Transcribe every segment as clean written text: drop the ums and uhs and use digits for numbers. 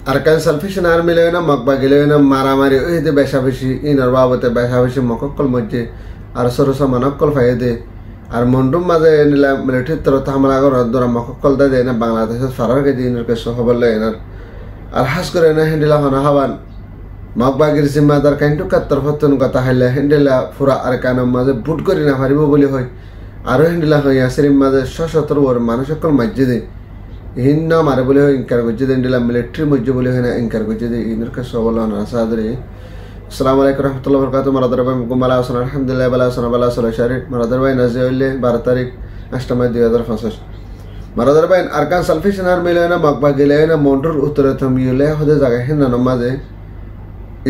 Arkan Salvation Army lena makbagilena maramari de beshabishi in or babate beshabishi mokokol moje arsorosa manakol faide আর মন্ডুম মাঝে নিলা military তরফ হামলা করার দ্বারা মককল দা দেনা বাংলাদেশের ফারারকে দিনের কে সহবল এনার আর হাস করে না হেন্ডিলা হনা হাওয়ান মকবাগির জিম্মাদার কাইন্টু কাত্তর ফতন কথা হাইলা হেন্ডিলা ফুরা আর কানম মাঝে বুট করি না পারিব বলি হয় আর হেন্ডিলা হইয়া সেরিম মাঝে সশতর ওর মানুষ সকল মসজিদে হিন্না মারে বলি হয় ইনকার গজ্জে হেন্ডিলা মিলিটারি মসজিদ বলি হয় না ইনকার গজ্জে ইনের কে সহবল না সাদরে আসসালামু আলাইকুম রহমতুল্লাহি ওয়া বারাকাতুহু মারাদার ভাই মুকুমালা আসন আলহামদুলিল্লাহ বালা আসন বালা আসল শরীর মারাদার ভাই নাজি হইলে 12 তারিখ 8 মে 2025 মারাদার ভাই আরকান সালফেশন আর মিলেনা মকবা গেলেনা মন্ডুর উত্তরে থমিলে হদে জায়গা হেন নামাজে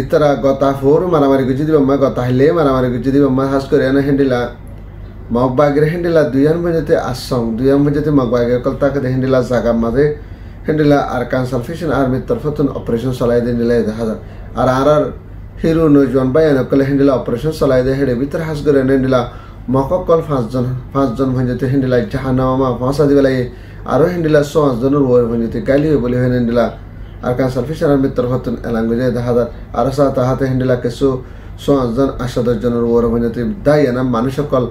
ইতরা গতা ফোর মারামারি গুজি দিবা মা গতা হইলে মারামারি গুজি দিবা মা হাস করে না হেন্ডিলা মকবা গরে হেন্ডিলা দুয়ান মজেতে আসং দুয়ান মজেতে মকবা গে কলতা কে হেন্ডিলা জায়গা মাঝে হেন্ডিলা আরকান সালফেশন আর্মি তরফতন অপারেশন চালাই দিলে দেখা যায় আর হিরো নয়জন ভাই এনকলে হেন্ডিলা অপারেশন চালাই দে হেডে ভিতর হাস করে হেন্ডিলা মককল পাঁচজন ভঞ্জতে হেন্ডিলা জাহান্নামা ফাঁসা দিবে লাগে আরো হেন্ডিলা 5 জনের ওর ভঞ্জতে গালি বলি হেন্ডিলা আরকান সালফেশন আর্মি তরফতন এলাঙ্গুজে দেখা যায় আর সাথে হাতে হেন্ডিলা কিছু 5 জন 10 জনের ওর ভঞ্জতে দাই না মানুষ সকল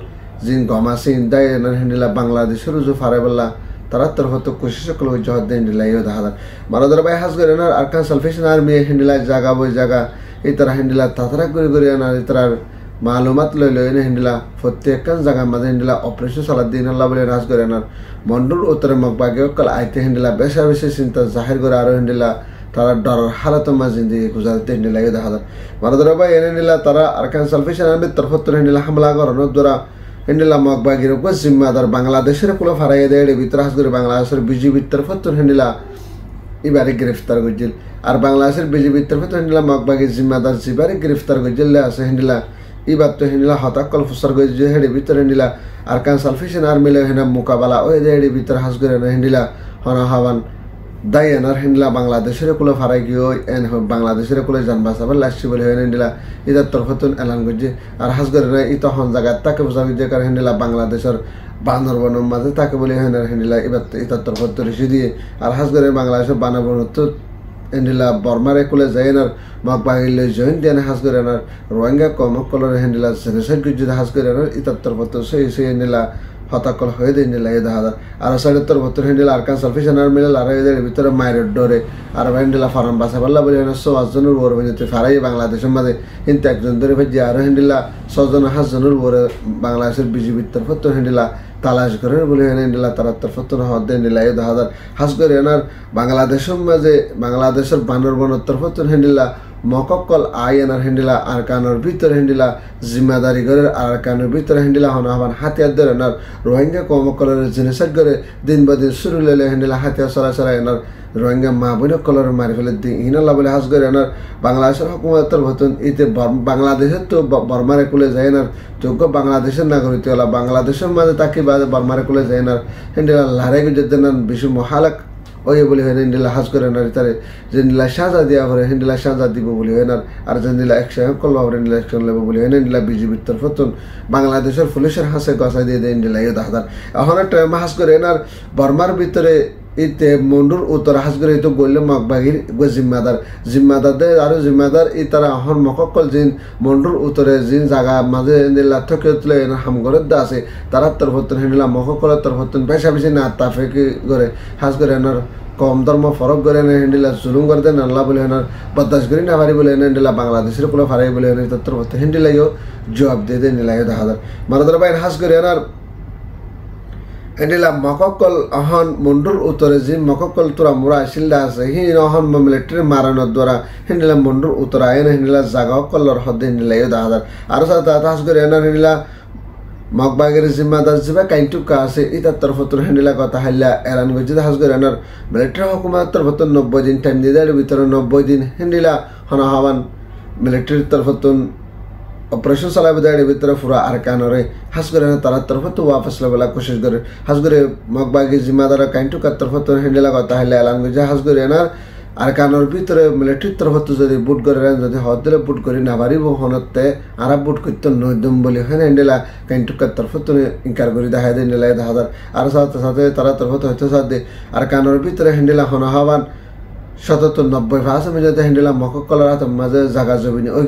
জিন গমাসিন দাই না হেন্ডিলা বাংলাদেশের যে ফারেবল্লা তারা তরফত কোশিশ সকল জহদ দেন হেন্ডিলা ইও দেখা যায় মারাদার ভাই হাস করে না আরকান সালফেশন আর্মি হেন্ডিলা জায়গা বই জায়গা ইতারা হেন্ডিলা তাতরা করে না ইতারার মালুমাত লইলে হেন্ডিলা প্রত্যেকখান জায়গা মাঝে হেন্ডিলা অপারেশন চালার দিন আল্লাহ বলে নাচ করে না মন্ডুর উত্তরে মকবাগে কাল আইতে হেন্ডিলা বেশা বেশি চিন্তা জাহির করে আরো হেন্ডিলা তারা ডর হালাত মা জিন্দিগি গুজারতে হেন্ডিলা দেখা যায় মারাদার ভাই হেন্ডিলা তারা আরকান সালফেশন আর্মির তরফত হেন্ডিলা হামলা করানোর দ্বারা হেন্ডিলা মকবাগির উপর জিম্মাদার বাংলাদেশের কুলো ফারাই দেয় ভিতরে হাস করে বাংলাদেশের বিজিবির তরফত হেন্ডিলা এবারে গ্রেফতার করছিল আর বাংলাদেশের বিজেপির তরফে হেন্ডিলা মকবাগির জিম্মাদার জিবারে গ্রেফতার করছিল আছে হেন্ডিলা এবার তো হেন্ডিলা হতাকল ফুসার করছে হেডে ভিতরে হেন্ডিলা আরকান সালফেশন আর্মিলে হেনা মোকাবেলা ওই হেডে ভিতরে হাস করে হেন্ডিলা হনা হাওয়ান দাই এনার হেন্ডিলা বাংলাদেশের কুলো ফারাই গিয়ে এন বাংলাদেশের কুলো যান বাঁচাবার লাসছি বলে হেন্ডিলা ইতার তরফতুন এলান করছে আর হাস করে না ইত হন জায়গায় তাকে বোঝাবি যে কার হেন্ডিলা বাংলাদেশের বান্দরবনের মাঝে তাকে বলে হেন্ডিলা এবার ইতার তরফত রেসি দিয়ে আর হাস করে বাংলাদেশের বানাবনত হেন্ডিলা বর্মারে কুলে যায় না মকবাগিলে জয়েন দিয়ে হাস করে না রোহিঙ্গা কমকলর হেন্ডিলা জেনোসাইড যদি হাস করে না ইতার তরফত সেই হেন্ডিলা হতাকল হয়ে দেয় হেন্ডিলা এই দেখা যায় আর সাইডের তরফত হেন্ডিলা আরকান সালফেশন আর্মি আর এদের ভিতরে মায়ের ডরে আর হেন্ডিলা ফার্ম বাসা পাল্লা বলে 5 জনের ওর ভেজে ফারাই বাংলাদেশের মাঝে কিন্তু একজন ধরে ভেজে আরো হেন্ডিলা 6 জন 5 জনের ওরে বাংলাদেশের বিজিবির তরফত হেন্ডিলা তালাশ করে বলে হেন্ডিলা তারা তরফত হদ হেন্ডিলা এই দেখা যায় হাস করে এনার বাংলাদেশের মাঝে বাংলাদেশের বান্দরবনের তরফত হেন্ডিলা মককল আইএনআর হেন্ডিলা আরকানোর ভিতরে হেন্ডিলা জিম্মাদারি করে আরকানোর ভিতরে হেন্ডিলা হন হাতিয়ার ধরে এনার রোহিঙ্গা কমকলের জেনোসাইড করে দিন বা দিন শুরু লেলে হেন্ডিলা হাতিয়ার চলাচলা এনার রোহিঙ্গা মা বোন কলর মারি ফেলে দিন ইনাল্লা বলে হাস করে এনার বাংলাদেশের হুকুমতের ভতন ইতে বাংলাদেশের তো বর্মারে কুলে যায় না যোগ্য বাংলাদেশের নাগরিক হলা বাংলাদেশের মাঝে তাকে বর্মারে কুলে যায় না হেন্ডিলা লারে গুজে না বেশি মহালাক ওই বলি হয় হেন্ডিলা হাজ করে না তারে যেন্ডিলা সাজা দিয়া ভরে হেন্ডিলা সাজা দিব বলি হয় না আর যেন্ডিলা একশন করবো হেন্ডিলা একশন লেবো বলি হয় হেন্ডিলা বিজেপির তরফতন বাংলাদেশের পুলিশের হাসে গসাই দিয়ে দেয় হেন্ডিলা ইয়ে দাহাদার এখন একটা হাজ করে এনার বর্মার ভিতরে ইতে মন্ডুর উত্তর হাস করে তো বললে মকবাগির জিম্মাদার আর জিম্মাদার ই তারা এখন মককল জিন মন্ডুর উত্তরে জিন জায়গা মাঝে হেন্ডিলা থকে তুলে হামগরের দা আছে তারা তরফতন হেন্ডিলা মককলের তরফতন বেশা বেশি না তাফেকি করে হাস করে এনার কম ধর্ম ফরক করে হেন্ডিলা জুলুম করে দেন আল্লাহ বলে হেনার বদাস করি না পারি বলে হেন্ডিলা বাংলাদেশের কুলো ফারাই বলে হেন তরফত হেন্ডিলাইও জবাব দিয়ে দেন হেন্ডিলাই দেখা যায় মারাদার বাইন হাস করে এনার হেন্ডিলা মককল অহন মন্ডুর উত্তরে যে মককল তোরা মোরা শিল্ডা আছে হি অহন মিলিটারি মারানোর দ্বারা হেন্ডিলা মন্ডুর উত্তর আইন হেন্ডিলা জাগা কলর হদ হেন্ডিলা ইয়ে দেখা যায় আর সাথে হাস করে এনার হেন্ডিলা মকবাগের জিম্মাদার জিবা কাইন্টুকা আছে ইতার তরফতন হেন্ডিলা কথা হাইলা এলান গজি হাস করে এনার মিলিটারি হুকুমতের তরফতন 90 দিন টাইম দিয়ে দেয় ভিতরে 90 দিন হেন্ডিলা হন হাওয়ান মিলিটারির তরফতন অপারেশন চালাবে দেয় ভিতরে পুরা আরকানরে হাস করে তারা তরফত ওয়াপস লেবেলা কোশিশ করে হাস করে মকবাগি জিম্মাদার কাইন্টুকার তরফত হেন্ডিলা কথা হাইলা এলান গজি হাস করে এনার আরকানোর ভিতরে মিলিটারির তরফত যদি বুট করে যদি হদ দিলে বুট করি না পারিব হনতে আর বুট করতে নদম বলি হয় হেন্ডিলা কাইন্টুকার তরফত ইনকার করি দেখা দেয় হেন্ডিলা দেখা যায় আর সাথে সাথে তারা তরফত হইতে সাথে আরকানোর ভিতরে হেন্ডিলা হন হওয়ান 77-90% মধ্যে হেন্ডিলা মককলার হাত মাঝে জায়গা জমিনি ওই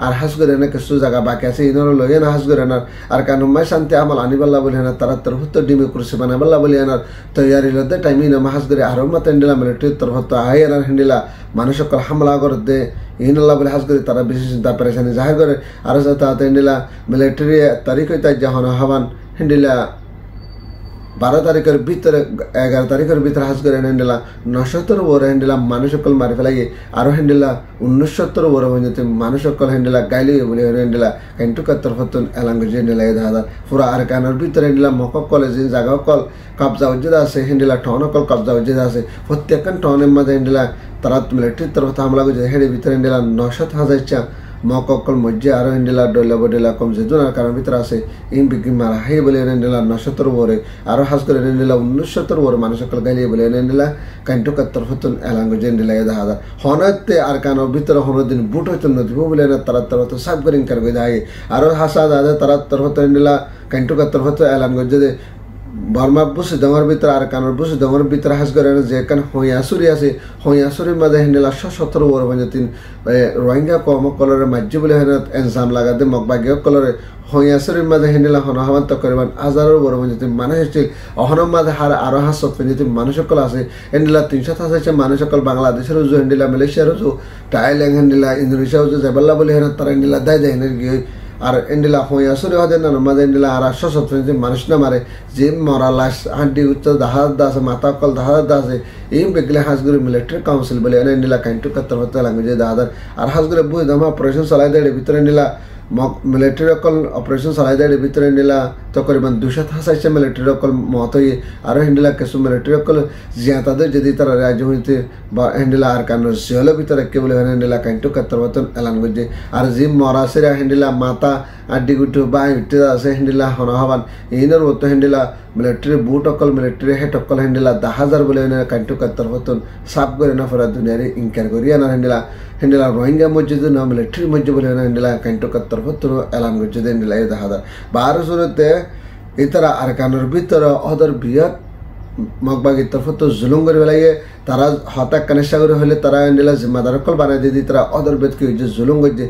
আর হাস করে না কিছু জায়গা বাকি আছে ইনর লগে না হাস করে না আর কানুমাই শান্তি আমল আনিবাল্লা বলি না তারা তোর হুত্তর ডিমে করছে বানাবাল্লা বলি আনার তৈয়ারি লদে টাইমি না হাস করে আরো মত হেন্ডিলা মিলিটারি তোর হতো আই আর হেন্ডিলা মানুষ সকল হামলা করে দে ইনল্লা বলে হাস করে তারা বেশি চিন্তা পেরেছানি জাহির করে আর তাতে হেন্ডিলা মিলিটারি তারিখ তাই যখন হবান হেন্ডিলা 12 তারিখের ভিতরে 11 তারিখের ভিতরে হাজ করে হেন্ডিলা 970 ওর হেন্ডিলা মানুষ সকল মারি ফেলাই আরো হেন্ডিলা 1970 ওর হইতে মানুষ সকল হেন্ডিলা গাইলি বলে হেন্ডিলা কিন্তু কত্তর ফতন এলাঙ্গজ হেন্ডিলা দাদা পুরা আর কানের ভিতরে হেন্ডিলা মকক কলেজ জায়গা কল কবজা উজ্জা আছে হেন্ডিলা টন কল কবজা উজ্জা আছে প্রত্যেকন টনের মধ্যে হেন্ডিলা তারা মিলিটারি তরফ হামলা করে হেডে ভিতরে হেন্ডিলা 900,000 চা মককল মজ্জে আরো হেন্ডিলা ডইলা বডেলা কম যে দুনার কারণ ভিতরে আছে ইন বিক্রি মারা হে বলে হেন্ডিলা 970 ওরে আরো হাজ করে হেন্ডিলা 1970 ওরে মানুষ সকল গাইলি বলে হেন্ডিলা কাইন্টু কত্তর ফতন এলাঙ্গজ হেন্ডিলা দাদা হনতে আর কানোর ভিতরে হনদিন বুট হইতো নদী বলে তারা তরফ সাব করিং কার গই দাই আরো হাসা দাদা তারা তরফ হেন্ডিলা কাইন্টু কত্তর ফত এলাঙ্গজ যে বর্মা বুসি ডঙর ভিতরে আর কানোর বুসি ডঙর ভিতরে হাস করে যে কান হইয়াসুরি আছে হইয়াসুরির মাঝে হেন্ডিলা 117 ওর মানে তিন রোহিঙ্গা কম কলরে মাজ্জি বলে হেন এনজাম লাগাতে মকবাগিয় কলরে হইয়াসুরির মাঝে হেন্ডিলা হনহাবান্ত করিবান হাজারো বড় মানে তিন মানুষ হচ্ছে অহনম মাঝে হার আরো হাস সত্য মানুষ সকল আছে হেন্ডিলা 300,000 মানুষ সকল বাংলাদেশের উজু হেন্ডিলা মালয়েশিয়ার উজু টাইল্যান্ড হেন্ডিলা ইন্দোনেশিয়া উজু জাবাল্লা বলে হেন তারা হেন্ডিলা দায় দেয় গিয়ে আর এন্ডিলা হইয়াসুরি হদে না মাঝে এন্ডিলা আর 170 মানুষ না মারে যে মরা লাশ হাড্ডি উচ্চ দাহাদ আছে মাথা কল দাহাদ আছে এই বেগলে হাজগুরি মিলিটারি কাউন্সিল বলে এন্ডিলা কাইন্টু কত্তর হতে লাগে দাদার আর হাজগুরি বুঝ দামা অপারেশন চালাই দেয় ভিতরে এন্ডিলা মিলিটারি অকল অপারেশন চালাই দেয় ভিতরে এন্ডিলা তকরিবান 227 মিলিটারি অকল মত হয়ে আরো হেন্ডিলা কিছু মিলিটারি অকল জিয়া তাদের যদি তারা রাজ্য হইতে বা হেন্ডিলা আর কানোর জিহলের ভিতরে কে বলে হেন্ডিলা কাইন্টু কত্তর মতন এলান করছে আর যে মরাসিরা হেন্ডিলা মাথা আড্ডি গুটু বাই উঠতে আছে হেন্ডিলা হনহাবান ইনর মতো হেন্ডিলা মিলিটারি বুট অকল মিলিটারি হেট অকল হেন্ডিলা 10,000 বলে কাইন্টু কত্তর মতন সাফ করে না ফেরা দুনিয়ারে ইনকার করিয়া না হেন্ডিলা রোহিঙ্গা মসজিদ না মিলিটারি মসজিদ বলে হেন্ডিলা কাইন্টু কত্তর মতন এলান করছে হেন্ডিলা 10,000 12 শুরুতে ইতারা আর কানোর ভিতরে অদর বিয়াত মকবাগি তরফ তো জুলুম করে বেলাইয়ে তারা হতাক কানেসা করে হলে তারা হেন্ডিলা জিম্মাদার কল বানাই দিয়ে তারা অদর বেদ কি হয়েছে জুলুম করছে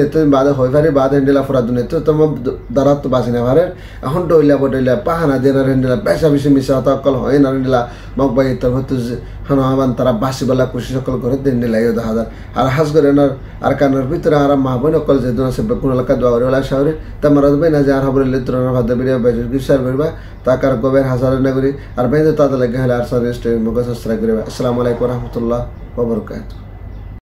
নেতৃত্ব বাদে হয়ে পারে বাদ হেন্ডিলা ফরাদ নেতৃত্ব দ্বারা তো বাঁচি না পারে এখন ডইলা বডইলা পাহানা দিয়ে হেন্ডিলা পেশা বেশি মিশা হতাক কল হয় না হেন্ডিলা মকবাগি তরফ তো হনহাবান তারা বাসি বেলা কুশি সকল করে হেন্ডিলা 10,000 আর হাজ করে আর কানোর ভিতরে আর মা বোন অকল যে আছে কোন এলাকা দোয়া করে ওলা শহরে তা মারা দেবে না যে আর হবরে লিত্রনা ভাত বেরিয়া বেজর বিচার করবা তাকার গোবের হাজার না করি আর বেঁধে তাদের লাগে হলে আর সার্ভিস মুখ সাবস্ক্রাইব করবে আসসালামু আলাইকুম ওয়া রাহমাতুল্লাহ ওয়া বারাকাতুহু।